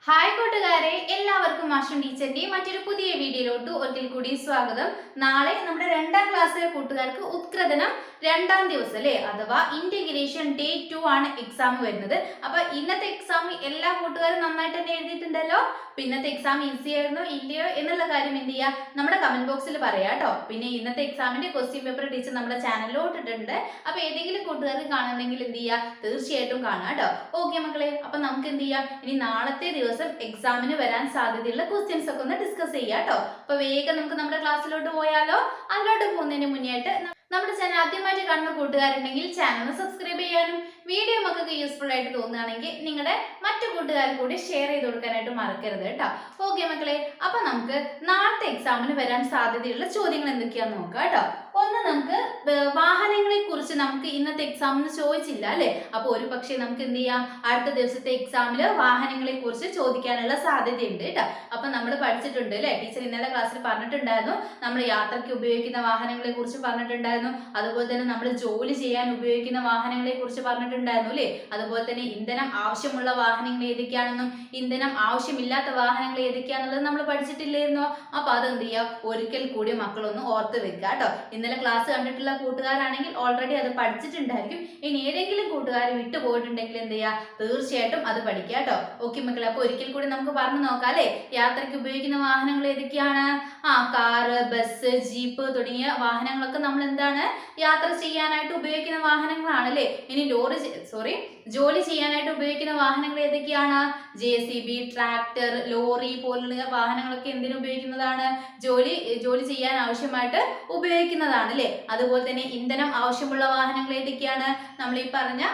Hi കൂട്ടുകാരെ, എല്ലാവർക്കും മാഷും ടീച്ചറിന്റെ മറ്റൊരു പുതിയ വീഡിയോയിലോട്ട് ഒരിക്കൽ കൂടി സ്വാഗതം. നാളെ നമ്മുടെ 2ാം ക്ലാസ്സിലെ കൂട്ടുകാർക്ക് ഉത്കൃതനം 2ാം ദിവസം അല്ലേ, അഥവാ ഇന്റഗ്രേഷൻ ഡേ 2 ആണ് എക്സാം വരുന്നത്. അപ്പൊ ഇന്നത്തെ എക്സാം എല്ലാ കൂട്ടുകാരും നന്നായിട്ട് തന്നെ എഴുതിയിട്ടുണ്ടല്ലോ. ഇന്നത്തെ എക്സാം ഈസി ആയിരുന്നോ ഇല്ലയോ എന്നുള്ള കാര്യം എന്ത് ചെയ്യുക, നമ്മുടെ കമന്റ് ബോക്സിൽ പറയാം കേട്ടോ. പിന്നെ ഇന്നത്തെ എക്സാമിന്റെ ക്വസ്റ്റ്യൻ പേപ്പർ ടീച്ചർ നമ്മുടെ ചാനലിലോട്ട് ഇട്ടിട്ടുണ്ട്. അപ്പൊ ഏതെങ്കിലും കൂട്ടുകാർക്ക് കാണണമെങ്കിൽ എന്ത് ചെയ്യുക, തീർച്ചയായിട്ടും കാണാം കേട്ടോ. ഓക്കെ മക്കളെ, അപ്പൊ നമുക്ക് എന്ത് ചെയ്യാം, ഇനി നാളത്തെ ദിവസം എക്സാമിന് വരാൻ സാധ്യതയുള്ള ക്വസ്റ്റ്യൻസ് ഒക്കെ ഒന്ന് ഡിസ്കസ് ചെയ്യാം കേട്ടോ. അപ്പൊ വേഗം നമുക്ക് നമ്മുടെ ക്ലാസ്സിലോട്ട് പോയാലോ. അതിലോട്ട് പോകുന്നതിന് മുന്നേ ആയിട്ട് നമ്മുടെ ചാനൽ ആദ്യമായിട്ട് കാണുന്ന കൂട്ടുകാരുണ്ടെങ്കിൽ ചാനൽ സബ്സ്ക്രൈബ് ചെയ്യാനും വീഡിയോ മക്കൾക്ക് യൂസ്ഫുൾ ആയിട്ട് തോന്നുകയാണെങ്കിൽ നിങ്ങളുടെ മറ്റു കൂട്ടുകാർക്ക് കൂടി ഷെയർ ചെയ്ത് കൊടുക്കാനായിട്ട് മറക്കരുത് കേട്ടോ. ഓക്കെ മക്കളെ, അപ്പൊ നമുക്ക് നാളത്തെ എക്സാമിന് വരാൻ സാധ്യതയുള്ള ചോദ്യങ്ങൾ എന്തൊക്കെയാന്ന് നോക്കാം കേട്ടോ. ഒന്ന്, നമുക്ക് വാഹനങ്ങളെ കുറിച്ച് നമുക്ക് ഇന്നത്തെ എക്സാമിന് ചോദിച്ചില്ല അല്ലെ. അപ്പൊ ഒരു പക്ഷേ നമുക്ക് എന്ത് ചെയ്യാം, അടുത്ത ദിവസത്തെ എക്സാമില് വാഹനങ്ങളെ കുറിച്ച് ചോദിക്കാനുള്ള സാധ്യതയുണ്ട് കേട്ടോ. അപ്പൊ നമ്മൾ പഠിച്ചിട്ടുണ്ട് അല്ലെ, ടീച്ചർ ഇന്നലെ ക്ലാസ്സിൽ പറഞ്ഞിട്ടുണ്ടായിരുന്നു. നമ്മൾ യാത്രയ്ക്ക് ഉപയോഗിക്കുന്ന വാഹനങ്ങളെ കുറിച്ച് പറഞ്ഞിട്ടുണ്ടായിരുന്നു. അതുപോലെ തന്നെ നമ്മൾ ജോലി ചെയ്യാൻ ഉപയോഗിക്കുന്ന വാഹനങ്ങളെ കുറിച്ച് പറഞ്ഞിട്ടുണ്ടായിരുന്നു അല്ലെ. അതുപോലെ തന്നെ ഇന്ധനം ആവശ്യമുള്ള വാഹനങ്ങൾ ഏതൊക്കെയാണെന്നും ഇന്ധനം ആവശ്യമില്ലാത്ത വാഹനങ്ങൾ ഏതൊക്കെയാണെന്നുള്ളത് നമ്മൾ പഠിച്ചിട്ടില്ലായിരുന്നോ. അപ്പൊ അതെന്ത് ചെയ്യാം, ഒരിക്കൽ കൂടി മക്കളൊന്ന് ഓർത്ത് വെക്കുക കേട്ടോ. ഇന്നലെ ക്ലാസ് കണ്ടിട്ടുള്ള കൂട്ടുകാരാണെങ്കിൽ ഓൾറെഡി അത് പഠിച്ചിട്ടുണ്ടായിരിക്കും. ഇനി ഏതെങ്കിലും കൂട്ടുകാർ വിട്ടുപോയിട്ടുണ്ടെങ്കിൽ എന്ത് ചെയ്യുക, തീർച്ചയായിട്ടും അത് പഠിക്കുക കേട്ടോ. ഓക്കെ മക്കളെ, അപ്പൊ ഒരിക്കൽ കൂടി നമുക്ക് പറഞ്ഞു നോക്കാം അല്ലെ. യാത്രയ്ക്ക് ഉപയോഗിക്കുന്ന വാഹനങ്ങൾ ഏതൊക്കെയാണ്? കാറ്, ബസ്, ജീപ്പ് തുടങ്ങിയ വാഹനങ്ങളൊക്കെ നമ്മൾ എന്താണ്, യാത്ര ചെയ്യാനായിട്ട് ഉപയോഗിക്കുന്ന വാഹനങ്ങളാണ് അല്ലെ. ഇനി ജോലി ചെയ്യാനായിട്ട് ഉപയോഗിക്കുന്ന വാഹനങ്ങൾ ഏതൊക്കെയാണ്? JCB, ട്രാക്ടർ, ലോറി പോലുള്ള വാഹനങ്ങളൊക്കെ എന്തിനു ഉപയോഗിക്കുന്നതാണ്? ജോലി ചെയ്യാൻ ആവശ്യമായിട്ട് ഉപയോഗിക്കുന്നതാണ് അല്ലെ. അതുപോലെ തന്നെ ഇന്ധനം ആവശ്യമുള്ള വാഹനങ്ങൾ ഏതൊക്കെയാണ്? നമ്മൾ ഈ പറഞ്ഞ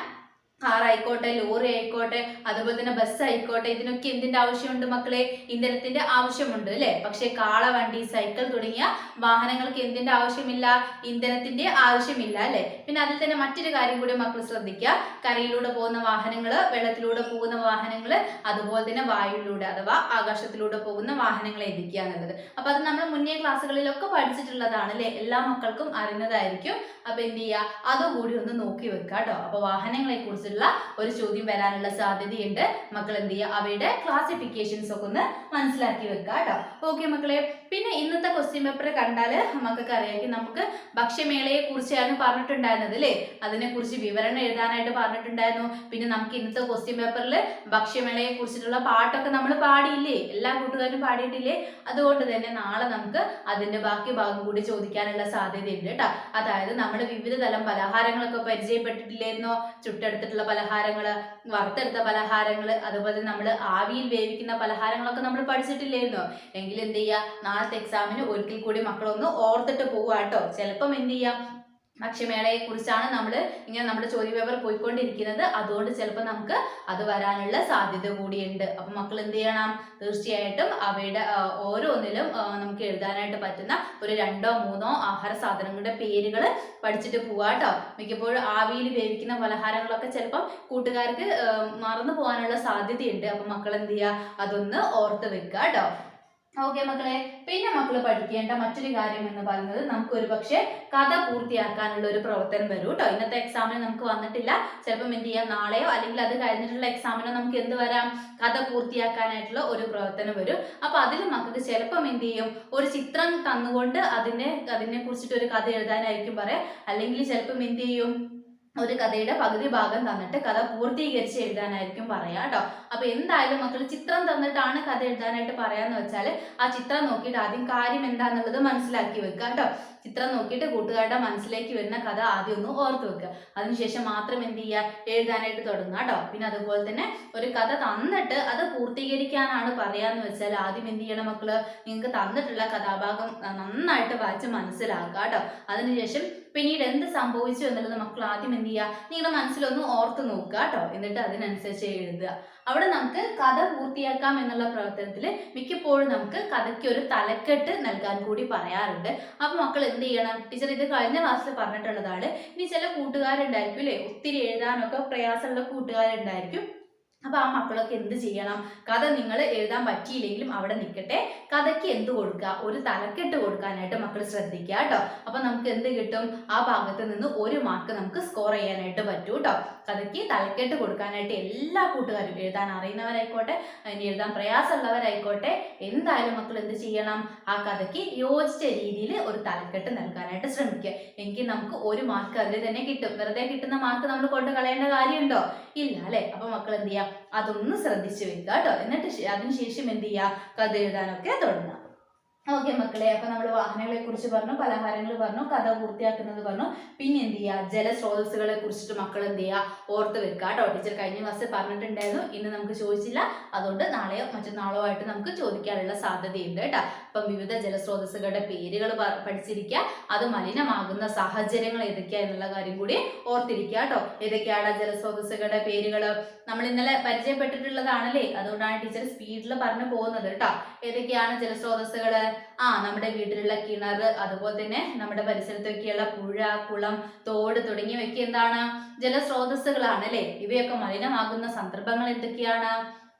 കാർ ആയിക്കോട്ടെ, ലോറി ആയിക്കോട്ടെ, അതുപോലെ തന്നെ ബസ് ആയിക്കോട്ടെ, ഇതിനൊക്കെ എന്തിന്റെ ആവശ്യമുണ്ട് മക്കളെ? ഇന്ധനത്തിന്റെ ആവശ്യമുണ്ട് അല്ലെ. പക്ഷെ കാളവണ്ടി, സൈക്കിൾ തുടങ്ങിയ വാഹനങ്ങൾക്ക് എന്തിന്റെ ആവശ്യമില്ല? ഇന്ധനത്തിന്റെ ആവശ്യമില്ല അല്ലെ. പിന്നെ അതിൽ തന്നെ മറ്റൊരു കാര്യം കൂടി മക്കൾ ശ്രദ്ധിക്കുക. കരയിലൂടെ പോകുന്ന വാഹനങ്ങള്, വെള്ളത്തിലൂടെ പോകുന്ന വാഹനങ്ങള്, അതുപോലെ തന്നെ വായുവിലൂടെ അഥവാ ആകാശത്തിലൂടെ പോകുന്ന വാഹനങ്ങൾ ഏതൊക്കെയാന്നുള്ളത്. അപ്പൊ അത് നമ്മൾ മുന്നേ ക്ലാസ്സുകളിലൊക്കെ പഠിച്ചിട്ടുള്ളതാണ് അല്ലെ, എല്ലാ മക്കൾക്കും അറിയുന്നതായിരിക്കും. അപ്പൊ എന്ത് ചെയ്യുക, അതുകൂടി ഒന്ന് നോക്കി വെക്കുക കേട്ടോ. അപ്പൊ വാഹനങ്ങളെ കുറിച്ച് ഒരു ചോദ്യം വരാനുള്ള സാധ്യതയുണ്ട്. മക്കൾ എന്ത് ചെയ്യുക, അവയുടെ ക്ലാസിഫിക്കേഷൻസ് ഒക്കെ ഒന്ന് മനസ്സിലാക്കി വെക്കുക കേട്ടോ. ഓക്കെ മക്കളെ, പിന്നെ ഇന്നത്തെ ക്വസ്റ്റ്യൻ പേപ്പർ കണ്ടാല് നമുക്കൊക്കെ അറിയാം, നമുക്ക് ഭക്ഷ്യമേളയെ കുറിച്ചാണ് പറഞ്ഞിട്ടുണ്ടായിരുന്നത് അല്ലെ. അതിനെ കുറിച്ച് വിവരണം എഴുതാനായിട്ട് പറഞ്ഞിട്ടുണ്ടായിരുന്നു. പിന്നെ നമുക്ക് ഇന്നത്തെ ക്വസ്റ്റ്യൻ പേപ്പറിൽ ഭക്ഷ്യമേളയെ കുറിച്ചിട്ടുള്ള പാട്ടൊക്കെ നമ്മൾ പാടിയില്ലേ, എല്ലാ കൂട്ടുകാരും പാടിയിട്ടില്ലേ. അതുകൊണ്ട് തന്നെ നാളെ നമുക്ക് അതിന്റെ ബാക്കി ഭാഗം കൂടി ചോദിക്കാനുള്ള സാധ്യതയുണ്ട് കേട്ടോ. അതായത് നമ്മൾ വിവിധ തരം പലഹാരങ്ങളൊക്കെ പരിചയപ്പെട്ടിട്ടില്ലായിരുന്നോ? ചുട്ടെടുത്തിട്ടുള്ള പലഹാരങ്ങള്, വറുത്തെടുത്ത പലഹാരങ്ങള്, അതുപോലെ നമ്മൾ ആവിയിൽ വേവിക്കുന്ന പലഹാരങ്ങളൊക്കെ നമ്മൾ പഠിച്ചിട്ടില്ലായിരുന്നോ? എങ്കിൽ എന്ത് ചെയ്യുക, നാളത്തെ എക്സാമിന് ഒരിക്കൽ കൂടി മക്കളൊന്ന് ഓർത്തിട്ട് പോവുക കേട്ടോ. ചിലപ്പം എന്ത് ചെയ്യാം, ഭക്ഷ്യമേളയെ കുറിച്ചാണ് ഇങ്ങനെ നമ്മുടെ ചോദ്യപേപ്പർ പോയിക്കൊണ്ടിരിക്കുന്നത്. അതുകൊണ്ട് ചിലപ്പോൾ നമുക്ക് അത് വരാനുള്ള സാധ്യത കൂടിയുണ്ട്. അപ്പൊ മക്കൾ എന്ത് ചെയ്യണം, തീർച്ചയായിട്ടും അവയുടെ ഓരോന്നിലും നമുക്ക് എഴുതാനായിട്ട് പറ്റുന്ന ഒരു 2ഓ 3ഓ ആഹാര സാധനങ്ങളുടെ പേരുകൾ പഠിച്ചിട്ട് പോവാട്ടോ. മിക്കപ്പോഴും ആവിയിൽ വേവിക്കുന്ന പലഹാരങ്ങളൊക്കെ ചിലപ്പം കൂട്ടുകാർക്ക് മറന്നു പോകാനുള്ള സാധ്യതയുണ്ട്. അപ്പൊ മക്കൾ എന്ത് ചെയ്യുക, അതൊന്ന് ഓർത്ത് വെക്കുക കേട്ടോ. ഓക്കെ മക്കളെ, പിന്നെ മക്കൾ പഠിക്കേണ്ട മറ്റൊരു കാര്യം എന്ന് പറയുന്നത്, നമുക്ക് ഒരു പക്ഷേ കഥ പൂർത്തിയാക്കാനുള്ള ഒരു പ്രവർത്തനം വരും കേട്ടോ. ഇന്നത്തെ എക്സാമിന് നമുക്ക് വന്നിട്ടില്ല. ചിലപ്പം എന്ത് ചെയ്യാം, നാളെയോ അല്ലെങ്കിൽ അത് കഴിഞ്ഞിട്ടുള്ള എക്സാമിനോ നമുക്ക് എന്ത് വരാം, കഥ പൂർത്തിയാക്കാനായിട്ടുള്ള ഒരു പ്രവർത്തനം വരും. അപ്പൊ അതിൽ മക്കൾക്ക് ചിലപ്പം എന്ത് ചെയ്യും, ഒരു ചിത്രം തന്നുകൊണ്ട് അതിനെ കുറിച്ചിട്ട് ഒരു കഥ എഴുതാനായിരിക്കും പറയാം. അല്ലെങ്കിൽ ചിലപ്പം എന്ത് ചെയ്യും, ഒരു കഥയുടെ പകുതി ഭാഗം തന്നിട്ട് കഥ പൂർത്തീകരിച്ച് എഴുതാനായിരിക്കും പറയാം കേട്ടോ. അപ്പൊ എന്തായാലും മക്കൾ ചിത്രം തന്നിട്ടാണ് കഥ എഴുതാനായിട്ട് പറയാന്ന് വെച്ചാൽ ആ ചിത്രം നോക്കിയിട്ട് ആദ്യം കാര്യം എന്താന്നുള്ളത് മനസ്സിലാക്കി വെക്കുക കേട്ടോ. ചിത്രം നോക്കിയിട്ട് കൂട്ടുകാരുടെ മനസ്സിലേക്ക് വരുന്ന കഥ ആദ്യം ഒന്ന് ഓർത്ത് വെക്കുക. അതിനുശേഷം മാത്രം എന്ത് ചെയ്യുക, എഴുതാനായിട്ട് തുടങ്ങുക കേട്ടോ. പിന്നെ അതുപോലെ തന്നെ ഒരു കഥ തന്നിട്ട് അത് പൂർത്തീകരിക്കാനാണ് പറയാന്ന് വെച്ചാൽ ആദ്യം എന്ത് ചെയ്യണം മക്കള്, നിങ്ങൾക്ക് തന്നിട്ടുള്ള കഥാഭാഗം നന്നായിട്ട് വായിച്ച് മനസ്സിലാക്കുക കേട്ടോ. അതിനുശേഷം പിന്നീട് എന്ത് സംഭവിച്ചു എന്നുള്ളത് മക്കൾ ആദ്യം എന്ത് ചെയ്യുക, നിങ്ങളുടെ മനസ്സിലൊന്ന് ഓർത്ത് നോക്കുക കേട്ടോ. എന്നിട്ട് അതിനനുസരിച്ച് എഴുതുക. അവിടെ നമുക്ക് കഥ പൂർത്തിയാക്കാം എന്നുള്ള പ്രവർത്തനത്തിൽ മിക്കപ്പോഴും നമുക്ക് കഥയ്ക്ക് ഒരു തലക്കെട്ട് നൽകാൻ കൂടി പറയാറുണ്ട്. അപ്പൊ മക്കൾ എന്ത് ചെയ്യണം, ടീച്ചർ ഇത് കഴിഞ്ഞ ക്ലാസ്സിൽ പറഞ്ഞിട്ടുള്ളതാണ്. ഇനി ചില കൂട്ടുകാരുണ്ടായിരിക്കും അല്ലെ, ഒത്തിരി എഴുതാനൊക്കെ പ്രയാസമുള്ള കൂട്ടുകാരുണ്ടായിരിക്കും. അപ്പൊ ആ മക്കളൊക്കെ എന്ത് ചെയ്യണം, കഥ നിങ്ങൾ എഴുതാൻ പറ്റിയില്ലെങ്കിലും അവിടെ നിൽക്കട്ടെ, കഥയ്ക്ക് എന്ത് കൊടുക്കുക, ഒരു തലക്കെട്ട് കൊടുക്കാനായിട്ട് മക്കൾ ശ്രദ്ധിക്കുക കേട്ടോ. അപ്പൊ നമുക്ക് എന്ത് കിട്ടും, ആ ഭാഗത്ത് നിന്ന് 1 മാർക്ക് നമുക്ക് സ്കോർ ചെയ്യാനായിട്ട് പറ്റൂ കേട്ടോ. കഥയ്ക്ക് തലക്കെട്ട് കൊടുക്കാനായിട്ട് എല്ലാ കൂട്ടുകാരും, എഴുതാൻ അറിയുന്നവരായിക്കോട്ടെ ഇനി എഴുതാൻ പ്രയാസമുള്ളവരായിക്കോട്ടെ, എന്തായാലും മക്കൾ എന്ത് ചെയ്യണം, ആ കഥയ്ക്ക് യോജിച്ച രീതിയിൽ ഒരു തലക്കെട്ട് നൽകാനായിട്ട് ശ്രമിക്കുക. എങ്കിൽ നമുക്ക് 1 മാർക്ക് അതിൽ തന്നെ കിട്ടും. വെറുതെ കിട്ടുന്ന മാർക്ക് നമ്മൾ കൊണ്ട് കളയേണ്ട കാര്യമുണ്ടോ? ഇല്ല അല്ലെ? അപ്പൊ മക്കൾ എന്ത് ചെയ്യുക, അതൊന്ന് ശ്രദ്ധിച്ചു വെക്കുക കേട്ടോ. എന്നിട്ട് അതിനുശേഷം എന്ത് ചെയ്യുക, കഥ എഴുതാനൊക്കെ തുടങ്ങുക. ഓക്കെ മക്കളെ, അപ്പൊ നമ്മൾ വാഹനങ്ങളെ കുറിച്ച് പറഞ്ഞു, പലഹാരങ്ങൾ പറഞ്ഞു, കഥ പൂർത്തിയാക്കുന്നത് പറഞ്ഞു. പിന്നെ എന്ത് ചെയ്യുക, ജലസ്രോതസ്സുകളെ കുറിച്ചിട്ട് മക്കൾ എന്ത് ചെയ്യുക, ഓർത്ത് വെക്കുക കേട്ടോ. ടീച്ചർ കഴിഞ്ഞ ക്ലാസ്സിൽ പറഞ്ഞിട്ടുണ്ടായിരുന്നു, ഇന്ന് നമുക്ക് ചോദിച്ചില്ല, അതുകൊണ്ട് നാളെയോ മറ്റന്നാളോ ആയിട്ട് നമുക്ക് ചോദിക്കാനുള്ള സാധ്യതയുണ്ട് കേട്ടോ. അപ്പം വിവിധ ജലസ്രോതസ്സുകളുടെ പേരുകൾ പഠിച്ചിരിക്കുക, അത് മലിനമാകുന്ന സാഹചര്യങ്ങൾ ഏതൊക്കെയാ എന്നുള്ള കാര്യം കൂടി ഓർത്തിരിക്കുക കേട്ടോ. ഏതൊക്കെയാണ് ജലസ്രോതസ്സുകളുടെ പേരുകൾ നമ്മൾ ഇന്നലെ പരിചയപ്പെട്ടിട്ടുള്ളതാണല്ലേ, അതുകൊണ്ടാണ് ടീച്ചർ സ്പീഡിൽ പറഞ്ഞു പോകുന്നത് കേട്ടോ. ഏതൊക്കെയാണ് ജലസ്രോതസ്സുകള്? നമ്മുടെ വീട്ടിലുള്ള കിണർ, അതുപോലെ തന്നെ നമ്മുടെ പരിസരത്തൊക്കെയുള്ള പുഴ, കുളം, തോട് തുടങ്ങിയവയൊക്കെ എന്താണ്, ജലസ്രോതസ്സുകളാണ് അല്ലെ. ഇവയൊക്കെ മലിനമാകുന്ന സന്ദർഭങ്ങൾ എന്തൊക്കെയാണ്?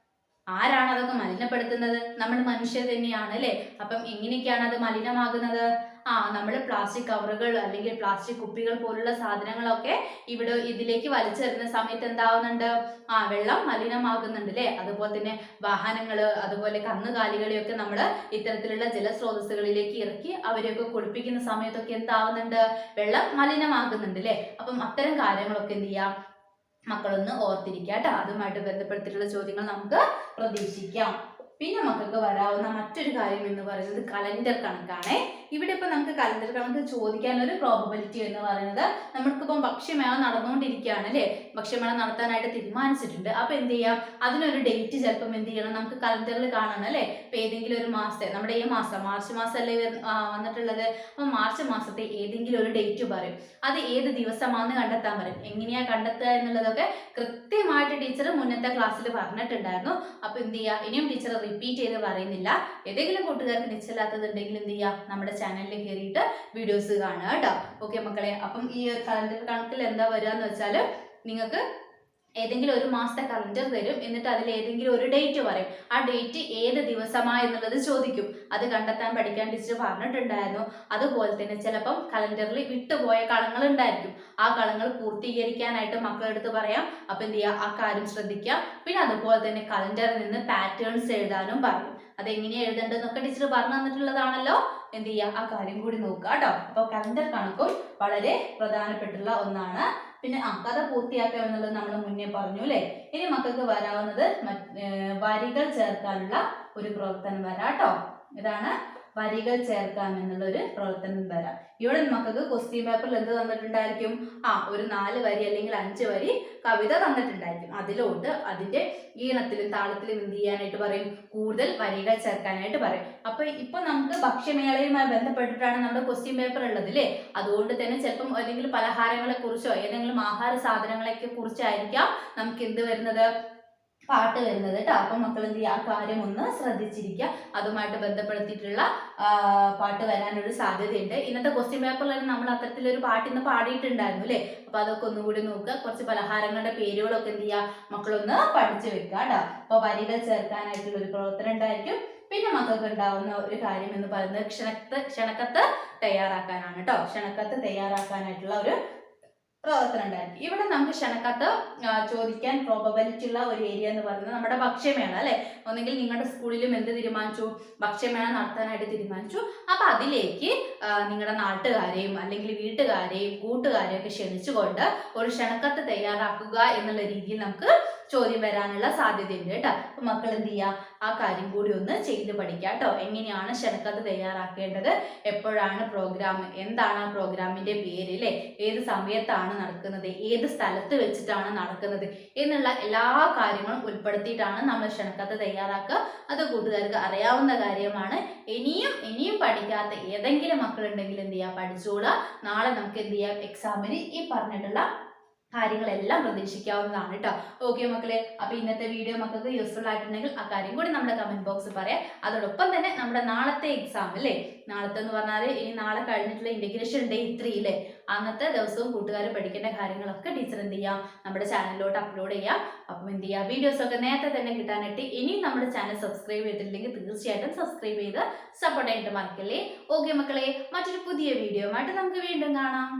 ആരാണ് അതൊക്കെ മലിനപ്പെടുത്തുന്നത്? നമ്മൾ മനുഷ്യർ തന്നെയാണ് അല്ലെ. അപ്പം എങ്ങനെയൊക്കെയാണ് അത് മലിനമാകുന്നത്? നമ്മൾ പ്ലാസ്റ്റിക് കവറുകൾ അല്ലെങ്കിൽ പ്ലാസ്റ്റിക് കുപ്പികൾ പോലുള്ള സാധനങ്ങളൊക്കെ ഇതിലേക്ക് വലിച്ചെറിയുന്ന സമയത്ത് എന്താവുന്നുണ്ട്? വെള്ളം മലിനമാകുന്നുണ്ട് അല്ലെ. അതുപോലെ തന്നെ വാഹനങ്ങള്, അതുപോലെ കന്നുകാലികളെയൊക്കെ നമ്മൾ ഇത്തരത്തിലുള്ള ജലസ്രോതസ്സുകളിലേക്ക് ഇറക്കി അവരെയൊക്കെ കുളിപ്പിക്കുന്ന സമയത്തൊക്കെ എന്താവുന്നുണ്ട്? വെള്ളം മലിനമാകുന്നുണ്ട് അല്ലെ. അപ്പം അത്തരം കാര്യങ്ങളൊക്കെ എന്ത് ചെയ്യാം, മക്കളൊന്ന് ഓർത്തിരിക്കുക കേട്ടോ. അതുമായിട്ട് ബന്ധപ്പെടുത്തിയിട്ടുള്ള ചോദ്യങ്ങൾ നമുക്ക് പ്രതീക്ഷിക്കാം. പിന്നെ മക്കൾക്ക് വരാവുന്ന മറ്റൊരു കാര്യം എന്ന് പറയുന്നത് കലണ്ടർ കണക്കാണ്. ഇവിടെ ഇപ്പൊ നമുക്ക് കലണ്ടർ കണക്ക് ചോദിക്കാൻ ഒരു പ്രോബബിലിറ്റി എന്ന് പറയുന്നത്, നമ്മൾക്കിപ്പം ഭക്ഷ്യമേള നടന്നുകൊണ്ടിരിക്കുകയാണ് അല്ലെ. ഭക്ഷ്യമേള നടത്താനായിട്ട് തീരുമാനിച്ചിട്ടുണ്ട്. അപ്പൊ എന്ത് ചെയ്യാം, അതിനൊരു ഡേറ്റ് ചിലപ്പം എന്ത് ചെയ്യണം, നമുക്ക് കലണ്ടറിൽ കാണണം അല്ലെ. ഇപ്പൊ ഏതെങ്കിലും ഒരു മാസത്തെ, നമ്മുടെ ഈ മാസം മാർച്ച് മാസം അല്ലേ വന്നിട്ടുള്ളത്, അപ്പൊ മാർച്ച് മാസത്തെ ഏതെങ്കിലും ഒരു ഡേറ്റ് പറയും. അത് ഏത് ദിവസമാണെന്ന് കണ്ടെത്താൻ പറയും. എങ്ങനെയാ കണ്ടെത്തുക എന്നുള്ളതൊക്കെ കൃത്യമായിട്ട് ടീച്ചർ മുന്നത്തെ ക്ലാസ്സിൽ പറഞ്ഞിട്ടുണ്ടായിരുന്നു. അപ്പൊ എന്ത് ചെയ്യുക, ഇനിയും ടീച്ചർ റിപ്പീറ്റ് ചെയ്ത് പറയുന്നില്ല. ഏതെങ്കിലും കൂട്ടുകാർക്ക് നിശ്ചയില്ലാത്തതുണ്ടെങ്കിൽ എന്ത് ചെയ്യുക, നമ്മുടെ ചാനലിൽ കയറിയിട്ട് വീഡിയോസ് കാണുക കേട്ടോ. ഓക്കെ മക്കളെ, അപ്പം ഈ ഒരു കലണ്ടർ കണക്കിൽ എന്താ വരിക എന്ന് വെച്ചാൽ, നിങ്ങൾക്ക് ഏതെങ്കിലും ഒരു മാസത്തെ കലണ്ടർ തരും, എന്നിട്ട് അതിൽ ഏതെങ്കിലും ഒരു ഡേറ്റ് പറയും. ആ ഡേറ്റ് ഏത് ദിവസമാ എന്നുള്ളത് ചോദിക്കും. അത് കണ്ടെത്താൻ പഠിക്കാൻ ടീച്ചർ പറഞ്ഞിട്ടുണ്ടായിരുന്നു. അതുപോലെ തന്നെ ചിലപ്പം കലണ്ടറിൽ വിട്ടുപോയ കളങ്ങൾ ഉണ്ടായിരിക്കും. ആ കളങ്ങൾ പൂർത്തീകരിക്കാനായിട്ട് മക്കളെടുത്ത് പറയാം. അപ്പൊ എന്ത് ചെയ്യുക, ആ കാര്യം ശ്രദ്ധിക്കുക. പിന്നെ അതുപോലെ തന്നെ കലണ്ടറിൽ നിന്ന് പാറ്റേൺസ് എഴുതാനും പറയും. അതെങ്ങനെയാ എഴുതേണ്ടതെന്നൊക്കെ ടീച്ചർ പറഞ്ഞു തന്നിട്ടുള്ളതാണല്ലോ. എന്ത് ചെയ്യുക, ആ കാര്യം കൂടി നോക്കുക കേട്ടോ. അപ്പോൾ കലണ്ടർ കണക്കും വളരെ പ്രധാനപ്പെട്ടുള്ള ഒന്നാണ്. പിന്നെ കഥ പൂർത്തിയാക്കുക എന്നുള്ളത് നമ്മൾ മുന്നേ പറഞ്ഞു അല്ലേ. ഇനി മക്കൾക്ക് വരാവുന്നത് വരികൾ ചേർക്കാനുള്ള ഒരു പ്രവർത്തനം വരാട്ടോ. ഇതാണ് വരികൾ ചേർക്കാം എന്നുള്ള ഒരു പ്രവർത്തനം വരാം. ഇവിടെ മക്കൾക്ക് ക്വസ്റ്റ്യൻ പേപ്പറിൽ എന്ത് തന്നിട്ടുണ്ടായിരിക്കും, ഒരു 4 വരി അല്ലെങ്കിൽ 5 വരി കവിത തന്നിട്ടുണ്ടായിരിക്കും. അതിലോട്ട് അതിന്റെ ഈണത്തിലും താളത്തിലും എന്ത് ചെയ്യാനായിട്ട് പറയും, കൂടുതൽ വരികൾ ചേർക്കാനായിട്ട് പറയും. അപ്പൊ ഇപ്പൊ നമുക്ക് ഭക്ഷ്യമേളയുമായി ബന്ധപ്പെട്ടിട്ടാണ് നമ്മുടെ ക്വസ്റ്റ്യൻ പേപ്പർ ഉള്ളത് അല്ലേ. അതുകൊണ്ട് തന്നെ ചിലപ്പം ഏതെങ്കിലും പലഹാരങ്ങളെ കുറിച്ചോ ഏതെങ്കിലും ആഹാര സാധനങ്ങളെയൊക്കെ കുറിച്ചായിരിക്കാം നമുക്ക് എന്ത് വരുന്നത്, പാട്ട് വരുന്നത് കേട്ടോ. അപ്പം മക്കൾ എന്ത് ചെയ്യുക, ആ കാര്യം ഒന്ന് ശ്രദ്ധിച്ചിരിക്കുക. അതുമായിട്ട് ബന്ധപ്പെടുത്തിയിട്ടുള്ള പാട്ട് വരാനൊരു സാധ്യതയുണ്ട്. ഇന്നത്തെ ക്വസ്റ്റ്യൻ പേപ്പറിൽ നമ്മൾ അത്തരത്തിലൊരു പാട്ട് ഇന്ന് പാടിയിട്ടുണ്ടായിരുന്നു അല്ലേ. അപ്പൊ അതൊക്കെ ഒന്നുകൂടി നോക്കുക. കുറച്ച് പലഹാരങ്ങളുടെ പേരുകളൊക്കെ എന്ത് ചെയ്യുക, മക്കളൊന്ന് പഠിച്ചു വെക്കുക കേട്ടോ. അപ്പൊ വരികൾ ചേർക്കാനായിട്ടുള്ള ഒരു പ്രവർത്തനം ഉണ്ടായിരിക്കും. പിന്നെ മക്കൾക്ക് ഉണ്ടാവുന്ന ഒരു കാര്യം എന്ന് പറയുന്നത് ക്ഷണക്കത്ത് തയ്യാറാക്കാനാണ് കേട്ടോ. ക്ഷണക്കത്ത് തയ്യാറാക്കാനായിട്ടുള്ള ഒരു പ്രവർത്തനം ഉണ്ടായിരിക്കും. ഇവിടെ നമുക്ക് ക്ഷണക്കത്ത് ചോദിക്കാൻ പ്രോബബിലിറ്റി ഉള്ള ഒരു ഏരിയ എന്ന് പറയുന്നത് നമ്മുടെ ഭക്ഷ്യമേള അല്ലെ. ഒന്നെങ്കിൽ നിങ്ങളുടെ സ്കൂളിലും എന്ത് തീരുമാനിച്ചു, ഭക്ഷ്യമേള നടത്താനായിട്ട് തീരുമാനിച്ചു. അപ്പൊ അതിലേക്ക് നിങ്ങളുടെ നാട്ടുകാരെയും അല്ലെങ്കിൽ വീട്ടുകാരെയും കൂട്ടുകാരെയും ഒക്കെ ക്ഷണിച്ചുകൊണ്ട് ഒരു ക്ഷണക്കത്ത് തയ്യാറാക്കുക എന്നുള്ള രീതിയിൽ നമുക്ക് ചോദ്യം വരാനുള്ള സാധ്യതയുണ്ട് കേട്ടോ. അപ്പൊ മക്കൾ എന്ത് ചെയ്യുക, ആ കാര്യം കൂടി ഒന്ന് ചെയ്ത് പഠിക്കുക കേട്ടോ. എങ്ങനെയാണ് ക്ഷണക്കത്ത് തയ്യാറാക്കേണ്ടത്, എപ്പോഴാണ് പ്രോഗ്രാം, എന്താണ് ആ പ്രോഗ്രാമിന്റെ പേര് അല്ലെ, ഏത് സമയത്താണ് നടക്കുന്നത്, ഏത് സ്ഥലത്ത് വെച്ചിട്ടാണ് നടക്കുന്നത് എന്നുള്ള എല്ലാ കാര്യങ്ങളും ഉൾപ്പെടുത്തിയിട്ടാണ് നമ്മൾ ക്ഷണക്കത്ത് തയ്യാറാക്കുക. അത് കൂട്ടുകാർക്ക് അറിയാവുന്ന കാര്യമാണ്. ഇനിയും പഠിക്കാത്ത ഏതെങ്കിലും മക്കളുണ്ടെങ്കിൽ എന്ത് ചെയ്യുക, പഠിച്ചോളുക. നാളെ നമുക്ക് എന്ത് ചെയ്യാം, എക്സാമിന് ഈ പറഞ്ഞിട്ടുള്ള കാര്യങ്ങളെല്ലാം പ്രതീക്ഷിക്കാവുന്നതാണ് കേട്ടോ. ഓക്കെ മക്കളെ, അപ്പൊ ഇന്നത്തെ വീഡിയോ മക്കൾക്ക് യൂസ്ഫുൾ ആയിട്ടുണ്ടെങ്കിൽ ആ കാര്യം കൂടി നമ്മുടെ കമന്റ് ബോക്സിൽ പറയാം. അതോടൊപ്പം തന്നെ നമ്മുടെ നാളത്തെ എക്സാം അല്ലേ, നാളത്തെ എന്ന് പറഞ്ഞാൽ ഇനി നാളെ കഴിഞ്ഞിട്ടുള്ള ഇന്റഗ്രേഷൻ ഡേ 3 അല്ലേ, അന്നത്തെ ദിവസവും കൂട്ടുകാർ പഠിക്കേണ്ട കാര്യങ്ങളൊക്കെ ടീച്ചർ എന്ത് ചെയ്യാം, നമ്മുടെ ചാനലിലോട്ട് അപ്ലോഡ് ചെയ്യാം. അപ്പം എന്ത് ചെയ്യുക, വീഡിയോസ് ഒക്കെ നേരത്തെ തന്നെ കിട്ടാനായിട്ട് ഇനിയും നമ്മുടെ ചാനൽ സബ്സ്ക്രൈബ് ചെയ്തിട്ടില്ലെങ്കിൽ തീർച്ചയായിട്ടും സബ്സ്ക്രൈബ് ചെയ്ത് സപ്പോർട്ട് ആയിട്ട് മറക്കല്ലേ. ഓക്കെ മക്കളെ, മറ്റൊരു പുതിയ വീഡിയോ ആയിട്ട് നമുക്ക് വീണ്ടും കാണാം.